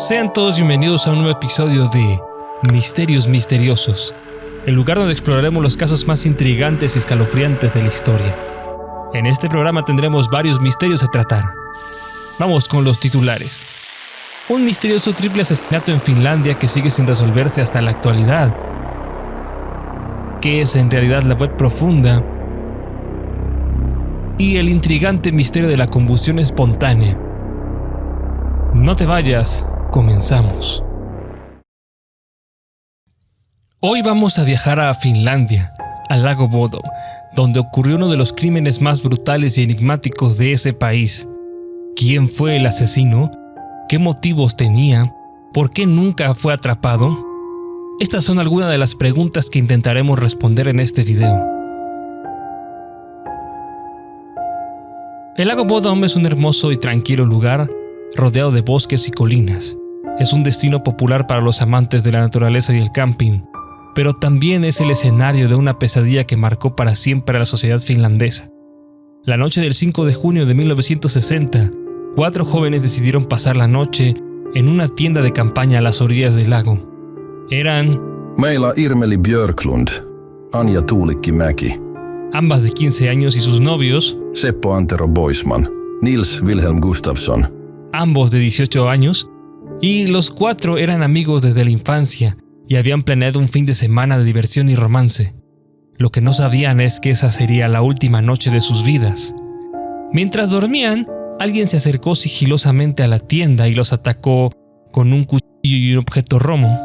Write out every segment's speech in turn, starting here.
Sean todos bienvenidos a un nuevo episodio de Misterios Misteriosos, el lugar donde exploraremos los casos más intrigantes y escalofriantes de la historia. En este programa tendremos varios misterios a tratar. Vamos con los titulares. Un misterioso triple asesinato en Finlandia que sigue sin resolverse hasta la actualidad. ¿Qué es en realidad la web profunda? Y el intrigante misterio de la combustión espontánea. No te vayas, comenzamos. Hoy vamos a viajar a Finlandia, al lago Bodom, donde ocurrió uno de los crímenes más brutales y enigmáticos de ese país. ¿Quién fue el asesino? ¿Qué motivos tenía? ¿Por qué nunca fue atrapado? Estas son algunas de las preguntas que intentaremos responder en este video. El lago Bodom es un hermoso y tranquilo lugar rodeado de bosques y colinas. Es un destino popular para los amantes de la naturaleza y el camping, pero también es el escenario de una pesadilla que marcó para siempre a la sociedad finlandesa. La noche del 5 de junio de 1960, 4 jóvenes decidieron pasar la noche en una tienda de campaña a las orillas del lago. Eran Meillä Irmeli Björklund, Anja Tuulikki-Mäki, ambas de 15 años, y sus novios, Seppo Antero Boisman, Nils Wilhelm Gustafsson, ambos de 18 años, y los 4 eran amigos desde la infancia y habían planeado un fin de semana de diversión y romance. Lo que no sabían es que esa sería la última noche de sus vidas. Mientras dormían, alguien se acercó sigilosamente a la tienda y los atacó con un cuchillo y un objeto romo.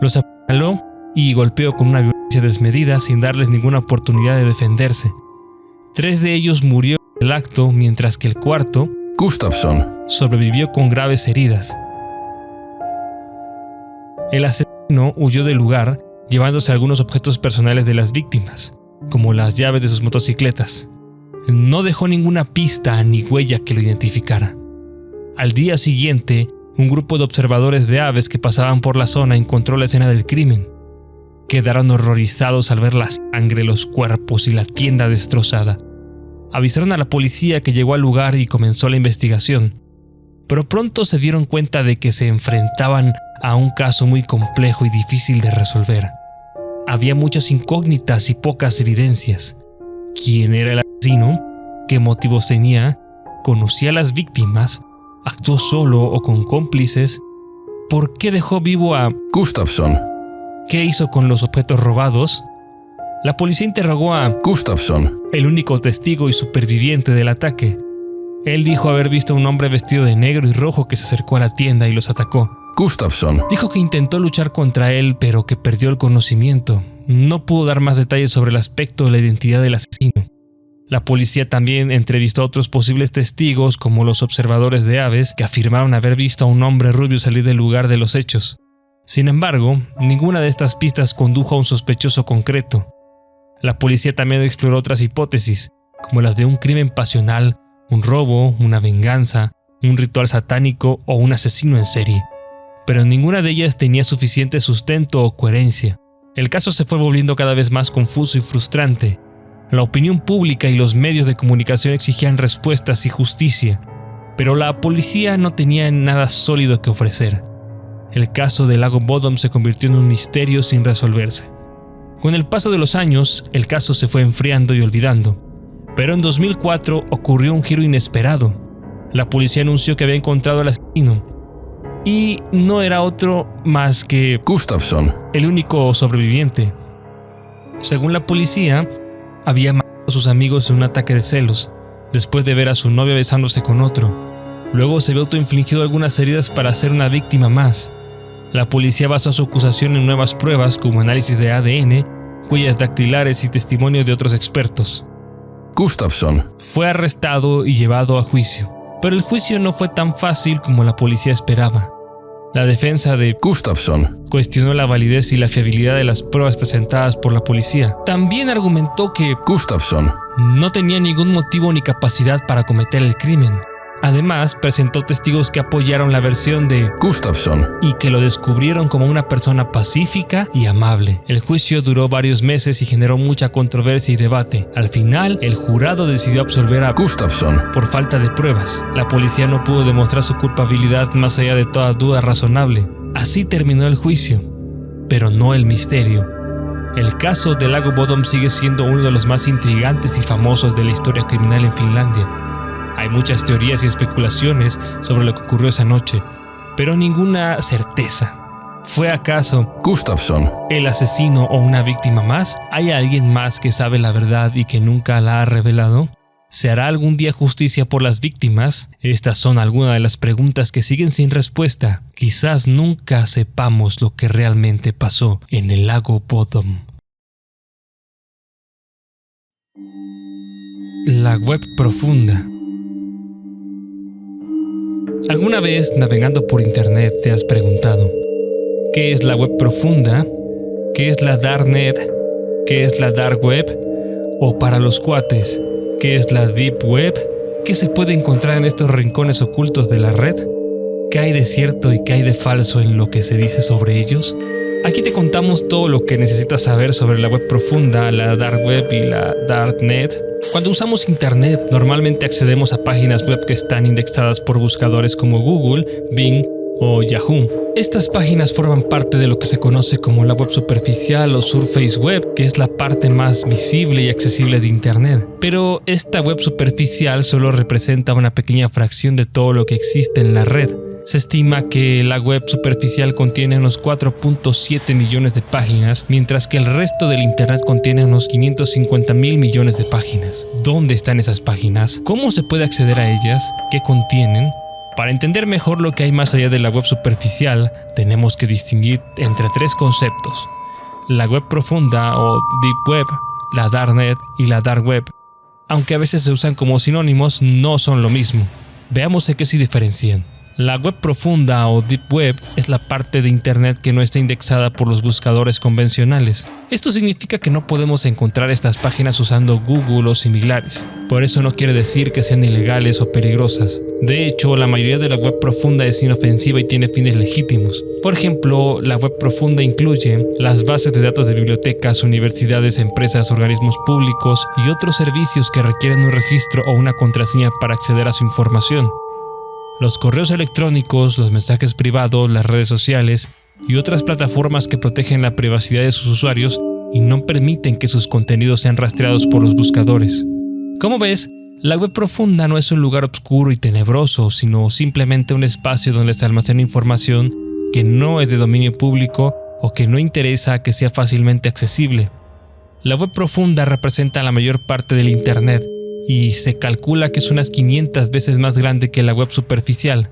Los apuñaló y golpeó con una violencia desmedida sin darles ninguna oportunidad de defenderse. 3 de ellos murieron en el acto, mientras que el cuarto, Gustafsson, sobrevivió con graves heridas. El asesino huyó del lugar llevándose algunos objetos personales de las víctimas, como las llaves de sus motocicletas. No dejó ninguna pista ni huella que lo identificara. Al día siguiente, un grupo de observadores de aves que pasaban por la zona encontró la escena del crimen. Quedaron horrorizados al ver la sangre, los cuerpos y la tienda destrozada. Avisaron a la policía, que llegó al lugar y comenzó la investigación, pero pronto se dieron cuenta de que se enfrentaban a un caso muy complejo y difícil de resolver. Había muchas incógnitas y pocas evidencias. ¿Quién era el asesino? ¿Qué motivos tenía? ¿Conocía a las víctimas? ¿Actuó solo o con cómplices? ¿Por qué dejó vivo a Gustafsson, ¿Qué hizo con los objetos robados? La policía interrogó a Gustafsson, el único testigo y superviviente del ataque. Él dijo haber visto a un hombre vestido de negro y rojo que se acercó a la tienda y los atacó. Gustafsson, Dijo que intentó luchar contra él, pero que perdió el conocimiento. No pudo dar más detalles sobre el aspecto de la identidad del asesino. La policía también entrevistó a otros posibles testigos, como los observadores de aves, que afirmaron haber visto a un hombre rubio salir del lugar de los hechos. Sin embargo, ninguna de estas pistas condujo a un sospechoso concreto. La policía también exploró otras hipótesis, como las de un crimen pasional, un robo, una venganza, un ritual satánico o un asesino en serie. Pero ninguna de ellas tenía suficiente sustento o coherencia. El caso se fue volviendo cada vez más confuso y frustrante. La opinión pública y los medios de comunicación exigían respuestas y justicia, pero la policía no tenía nada sólido que ofrecer. El caso del lago Bodom se convirtió en un misterio sin resolverse. Con el paso de los años, el caso se fue enfriando y olvidando. Pero en 2004 ocurrió un giro inesperado. La policía anunció que había encontrado al asesino. Y no era otro más que Gustafsson, el único sobreviviente. Según la policía, había matado a sus amigos en un ataque de celos, después de ver a su novia besándose con otro. Luego se había autoinfligido algunas heridas para ser una víctima más. La policía basó su acusación en nuevas pruebas como análisis de ADN, huellas dactilares y testimonios de otros expertos. Gustafsson, Fue arrestado y llevado a juicio, pero el juicio no fue tan fácil como la policía esperaba. La defensa de Gustafsson, cuestionó la validez y la fiabilidad de las pruebas presentadas por la policía. También argumentó que Gustafsson, no tenía ningún motivo ni capacidad para cometer el crimen. Además, presentó testigos que apoyaron la versión de Gustafsson y que lo descubrieron como una persona pacífica y amable. El juicio duró varios meses y generó mucha controversia y debate. Al final, el jurado decidió absolver a Gustafsson por falta de pruebas. La policía no pudo demostrar su culpabilidad más allá de toda duda razonable. Así terminó el juicio, pero no el misterio. El caso del lago Bodom sigue siendo uno de los más intrigantes y famosos de la historia criminal en Finlandia. Hay muchas teorías y especulaciones sobre lo que ocurrió esa noche, pero ninguna certeza. ¿Fue acaso Gustafsson el asesino o una víctima más? ¿Hay alguien más que sabe la verdad y que nunca la ha revelado? ¿Se hará algún día justicia por las víctimas? Estas son algunas de las preguntas que siguen sin respuesta. Quizás nunca sepamos lo que realmente pasó en el lago Bodom. La web profunda. ¿Alguna vez navegando por internet te has preguntado qué es la web profunda? ¿Qué es la darknet? ¿Qué es la dark web? O para los cuates, ¿qué es la deep web? ¿Qué se puede encontrar en estos rincones ocultos de la red? ¿Qué hay de cierto y qué hay de falso en lo que se dice sobre ellos? Aquí te contamos todo lo que necesitas saber sobre la web profunda, la dark web y la darknet. Cuando usamos internet, normalmente accedemos a páginas web que están indexadas por buscadores como Google, Bing o Yahoo. Estas páginas forman parte de lo que se conoce como la web superficial o surface web, que es la parte más visible y accesible de internet. Pero esta web superficial solo representa una pequeña fracción de todo lo que existe en la red. Se estima que la web superficial contiene unos 4.7 millones de páginas, mientras que el resto del internet contiene unos 550.000 millones de páginas. ¿Dónde están esas páginas? ¿Cómo se puede acceder a ellas? ¿Qué contienen? Para entender mejor lo que hay más allá de la web superficial, tenemos que distinguir entre tres conceptos: la web profunda o deep web, la darknet y la dark web. Aunque a veces se usan como sinónimos, no son lo mismo. Veamos en qué se diferencian. La web profunda o deep web es la parte de internet que no está indexada por los buscadores convencionales. Esto significa que no podemos encontrar estas páginas usando Google o similares. Por eso no quiere decir que sean ilegales o peligrosas. De hecho, la mayoría de la web profunda es inofensiva y tiene fines legítimos. Por ejemplo, la web profunda incluye las bases de datos de bibliotecas, universidades, empresas, organismos públicos y otros servicios que requieren un registro o una contraseña para acceder a su información. Los correos electrónicos, los mensajes privados, las redes sociales y otras plataformas que protegen la privacidad de sus usuarios y no permiten que sus contenidos sean rastreados por los buscadores. Como ves, la web profunda no es un lugar oscuro y tenebroso, sino simplemente un espacio donde se almacena información que no es de dominio público o que no interesa que sea fácilmente accesible. La web profunda representa la mayor parte del internet y se calcula que es unas 500 veces más grande que la web superficial.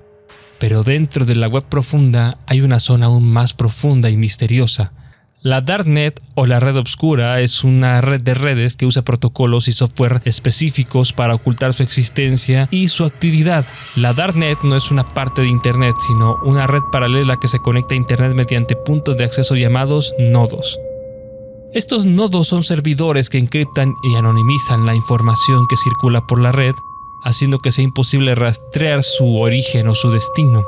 Pero dentro de la web profunda hay una zona aún más profunda y misteriosa. La darknet o la red oscura es una red de redes que usa protocolos y software específicos para ocultar su existencia y su actividad. La darknet no es una parte de internet, sino una red paralela que se conecta a internet mediante puntos de acceso llamados nodos. Estos nodos son servidores que encriptan y anonimizan la información que circula por la red, haciendo que sea imposible rastrear su origen o su destino.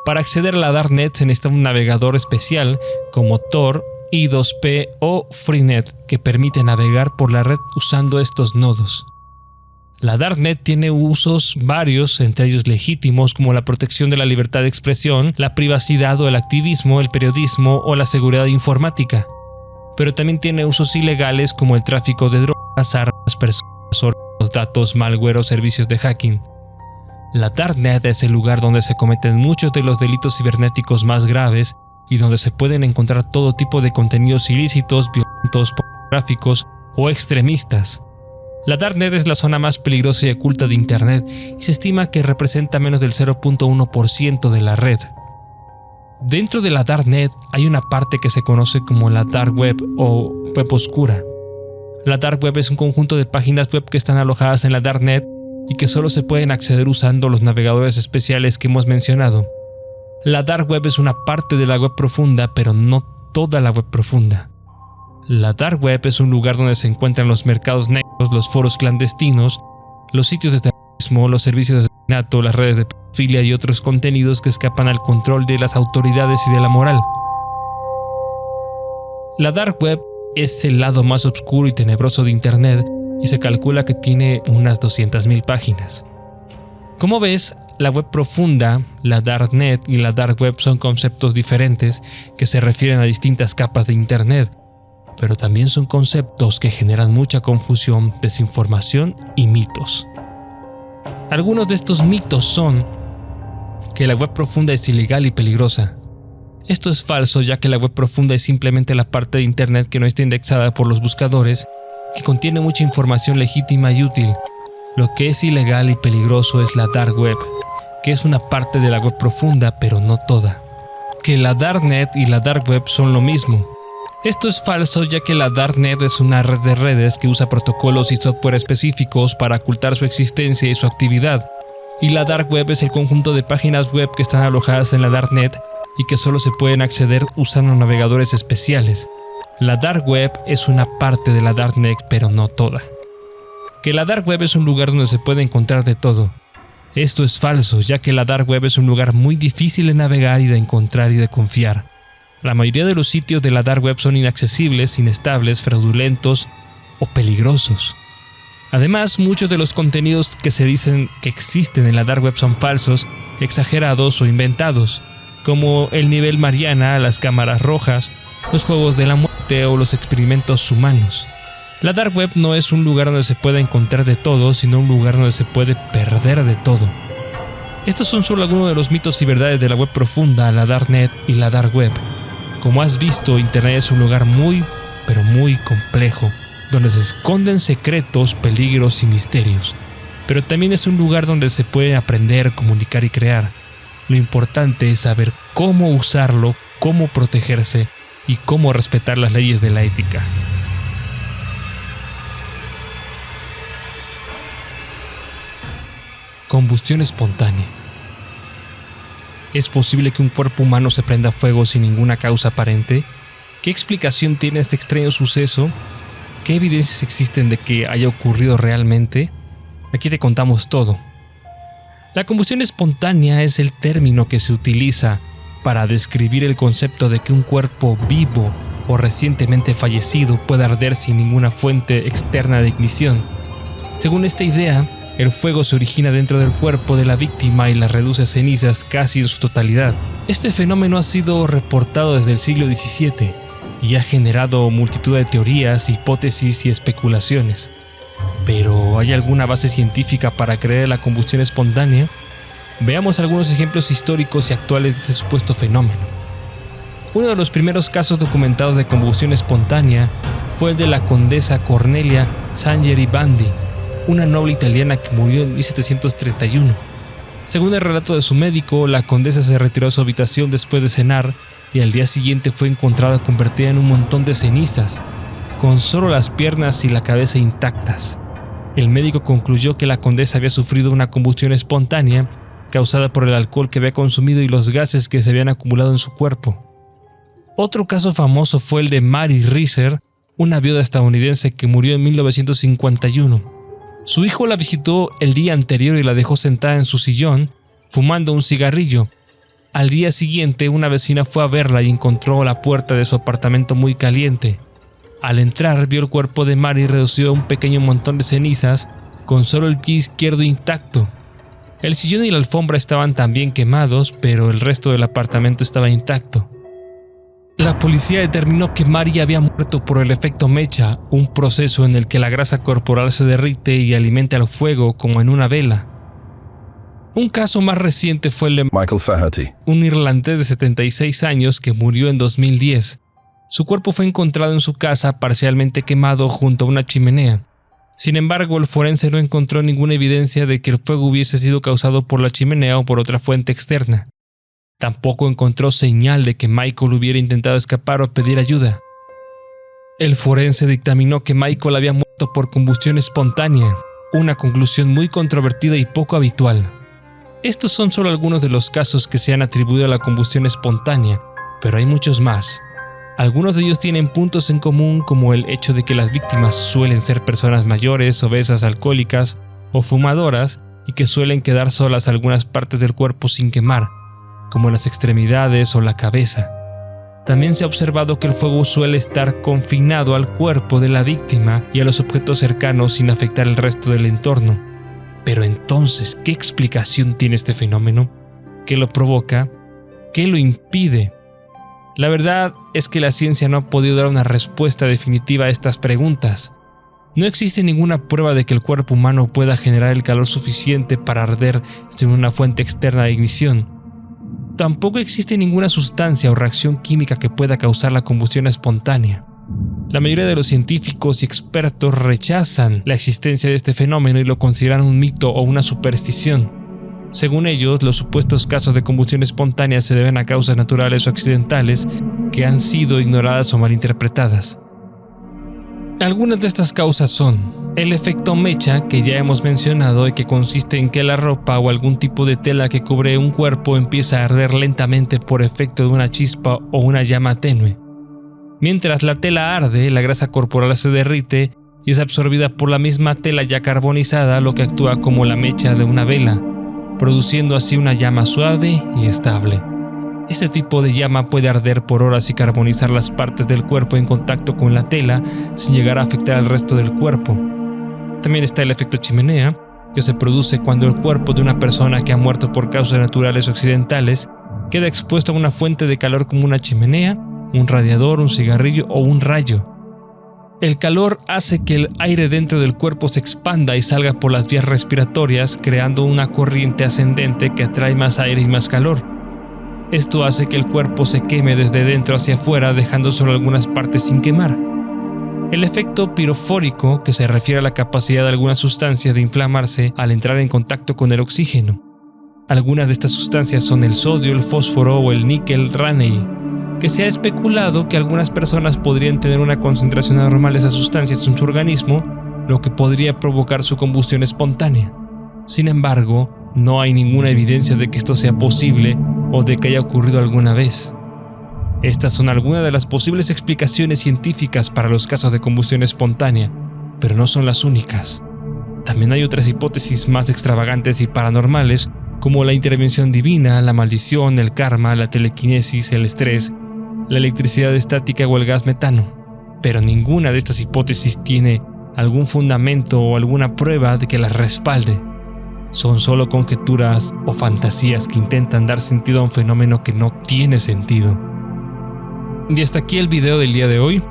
Para acceder a la darknet se necesita un navegador especial como Tor, I2P o Freenet que permite navegar por la red usando estos nodos. La darknet tiene usos varios, entre ellos legítimos como la protección de la libertad de expresión, la privacidad o el activismo, el periodismo o la seguridad informática. Pero también tiene usos ilegales como el tráfico de drogas, armas, personas, datos, malware o servicios de hacking. La darknet es el lugar donde se cometen muchos de los delitos cibernéticos más graves y donde se pueden encontrar todo tipo de contenidos ilícitos, violentos, pornográficos o extremistas. La darknet es la zona más peligrosa y oculta de internet y se estima que representa menos del 0.1% de la red. Dentro de la darknet hay una parte que se conoce como la dark web o web oscura. La dark web es un conjunto de páginas web que están alojadas en la darknet y que solo se pueden acceder usando los navegadores especiales que hemos mencionado. La dark web es una parte de la web profunda, pero no toda la web profunda. La dark web es un lugar donde se encuentran los mercados negros, los foros clandestinos, los sitios de terrorismo, los servicios de asesinato, las redes de pedofilia y otros contenidos que escapan al control de las autoridades y de la moral. La Dark Web es el lado más oscuro y tenebroso de Internet y se calcula que tiene unas 200.000 páginas. Como ves, la web profunda, la Darknet y la Dark Web son conceptos diferentes que se refieren a distintas capas de Internet, pero también son conceptos que generan mucha confusión, desinformación y mitos. Algunos de estos mitos son que la web profunda es ilegal y peligrosa. Esto es falso, ya que la web profunda es simplemente la parte de Internet que no está indexada por los buscadores, que contiene mucha información legítima y útil. Lo que es ilegal y peligroso es la Dark Web, que es una parte de la web profunda, pero no toda. Que la Darknet y la Dark Web son lo mismo. Esto es falso, ya que la Darknet es una red de redes que usa protocolos y software específicos para ocultar su existencia y su actividad, y la Dark Web es el conjunto de páginas web que están alojadas en la Darknet y que solo se pueden acceder usando navegadores especiales. La Dark Web es una parte de la Darknet, pero no toda. Que la Dark Web es un lugar donde se puede encontrar de todo. Esto es falso, ya que la Dark Web es un lugar muy difícil de navegar y de encontrar y de confiar. La mayoría de los sitios de la Dark Web son inaccesibles, inestables, fraudulentos o peligrosos. Además, muchos de los contenidos que se dicen que existen en la Dark Web son falsos, exagerados o inventados, como el nivel Mariana, las cámaras rojas, los juegos de la muerte o los experimentos humanos. La Dark Web no es un lugar donde se pueda encontrar de todo, sino un lugar donde se puede perder de todo. Estos son solo algunos de los mitos y verdades de la web profunda, la Darknet y la Dark Web. Como has visto, Internet es un lugar muy, pero muy complejo, donde se esconden secretos, peligros y misterios. Pero también es un lugar donde se puede aprender, comunicar y crear. Lo importante es saber cómo usarlo, cómo protegerse y cómo respetar las leyes de la ética. Combustión espontánea. ¿Es posible que un cuerpo humano se prenda fuego sin ninguna causa aparente? ¿Qué explicación tiene este extraño suceso? ¿Qué evidencias existen de que haya ocurrido realmente? Aquí te contamos todo. La combustión espontánea es el término que se utiliza para describir el concepto de que un cuerpo vivo o recientemente fallecido puede arder sin ninguna fuente externa de ignición. Según esta idea, el fuego se origina dentro del cuerpo de la víctima y la reduce a cenizas casi en su totalidad. Este fenómeno ha sido reportado desde el siglo XVII y ha generado multitud de teorías, hipótesis y especulaciones. ¿Pero hay alguna base científica para creer en la combustión espontánea? Veamos algunos ejemplos históricos y actuales de este supuesto fenómeno. Uno de los primeros casos documentados de combustión espontánea fue el de la condesa Cornelia Sangheri-Bandi, una noble italiana que murió en 1731. Según el relato de su médico, la condesa se retiró a su habitación después de cenar y al día siguiente fue encontrada convertida en un montón de cenizas, con solo las piernas y la cabeza intactas. El médico concluyó que la condesa había sufrido una combustión espontánea causada por el alcohol que había consumido y los gases que se habían acumulado en su cuerpo. Otro caso famoso fue el de Mary Reeser, una viuda estadounidense que murió en 1951. Su hijo la visitó el día anterior y la dejó sentada en su sillón, fumando un cigarrillo. Al día siguiente, una vecina fue a verla y encontró la puerta de su apartamento muy caliente. Al entrar, vio el cuerpo de Mary reducido a un pequeño montón de cenizas, con solo el pie izquierdo intacto. El sillón y la alfombra estaban también quemados, pero el resto del apartamento estaba intacto. La policía determinó que Mary había muerto por el efecto mecha, un proceso en el que la grasa corporal se derrite y alimenta al fuego como en una vela. Un caso más reciente fue el de Michael Faherty, un irlandés de 76 años que murió en 2010. Su cuerpo fue encontrado en su casa parcialmente quemado junto a una chimenea. Sin embargo, el forense no encontró ninguna evidencia de que el fuego hubiese sido causado por la chimenea o por otra fuente externa. Tampoco encontró señal de que Michael hubiera intentado escapar o pedir ayuda. El forense dictaminó que Michael había muerto por combustión espontánea, una conclusión muy controvertida y poco habitual. Estos son solo algunos de los casos que se han atribuido a la combustión espontánea, pero hay muchos más. Algunos de ellos tienen puntos en común, como el hecho de que las víctimas suelen ser personas mayores, obesas, alcohólicas o fumadoras, y que suelen quedar solas algunas partes del cuerpo sin quemar, como las extremidades o la cabeza. También se ha observado que el fuego suele estar confinado al cuerpo de la víctima y a los objetos cercanos sin afectar el resto del entorno. Pero entonces, ¿qué explicación tiene este fenómeno? ¿Qué lo provoca? ¿Qué lo impide? La verdad es que la ciencia no ha podido dar una respuesta definitiva a estas preguntas. No existe ninguna prueba de que el cuerpo humano pueda generar el calor suficiente para arder sin una fuente externa de ignición. Tampoco existe ninguna sustancia o reacción química que pueda causar la combustión espontánea. La mayoría de los científicos y expertos rechazan la existencia de este fenómeno y lo consideran un mito o una superstición. Según ellos, los supuestos casos de combustión espontánea se deben a causas naturales o accidentales que han sido ignoradas o malinterpretadas. Algunas de estas causas son el efecto mecha, que ya hemos mencionado y que consiste en que la ropa o algún tipo de tela que cubre un cuerpo empieza a arder lentamente por efecto de una chispa o una llama tenue. Mientras la tela arde, la grasa corporal se derrite y es absorbida por la misma tela ya carbonizada, lo que actúa como la mecha de una vela, produciendo así una llama suave y estable. Este tipo de llama puede arder por horas y carbonizar las partes del cuerpo en contacto con la tela sin llegar a afectar al resto del cuerpo. También está el efecto chimenea, que se produce cuando el cuerpo de una persona que ha muerto por causas naturales o accidentales queda expuesto a una fuente de calor como una chimenea, un radiador, un cigarrillo o un rayo. El calor hace que el aire dentro del cuerpo se expanda y salga por las vías respiratorias, creando una corriente ascendente que atrae más aire y más calor. Esto hace que el cuerpo se queme desde dentro hacia afuera, dejando solo algunas partes sin quemar. El efecto pirofórico, que se refiere a la capacidad de alguna sustancia de inflamarse al entrar en contacto con el oxígeno. Algunas de estas sustancias son el sodio, el fósforo o el níquel Raney, que se ha especulado que algunas personas podrían tener una concentración anormal de esas sustancias en su organismo, lo que podría provocar su combustión espontánea. Sin embargo, no hay ninguna evidencia de que esto sea posible o de que haya ocurrido alguna vez. Estas son algunas de las posibles explicaciones científicas para los casos de combustión espontánea, pero no son las únicas. También hay otras hipótesis más extravagantes y paranormales, como la intervención divina, la maldición, el karma, la telequinesis, el estrés, la electricidad estática o el gas metano. Pero ninguna de estas hipótesis tiene algún fundamento o alguna prueba de que las respalde. Son solo conjeturas o fantasías que intentan dar sentido a un fenómeno que no tiene sentido. Y hasta aquí el video del día de hoy.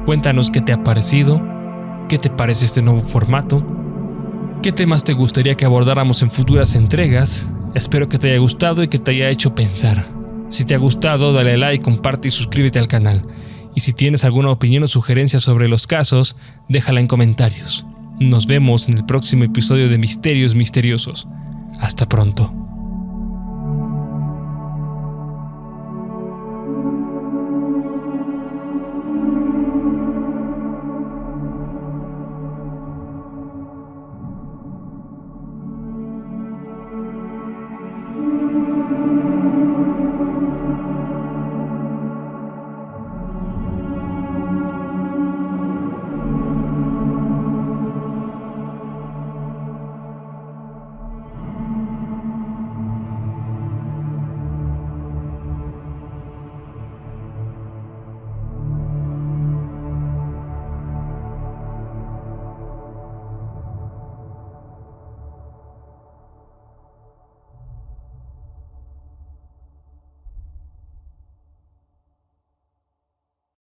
Cuéntanos qué te ha parecido, qué te parece este nuevo formato, qué temas te gustaría que abordáramos en futuras entregas. Espero que te haya gustado y que te haya hecho pensar. Si te ha gustado, dale like, comparte y suscríbete al canal. Y si tienes alguna opinión o sugerencia sobre los casos, déjala en comentarios. Nos vemos en el próximo episodio de Misterios Misteriosos. Hasta pronto.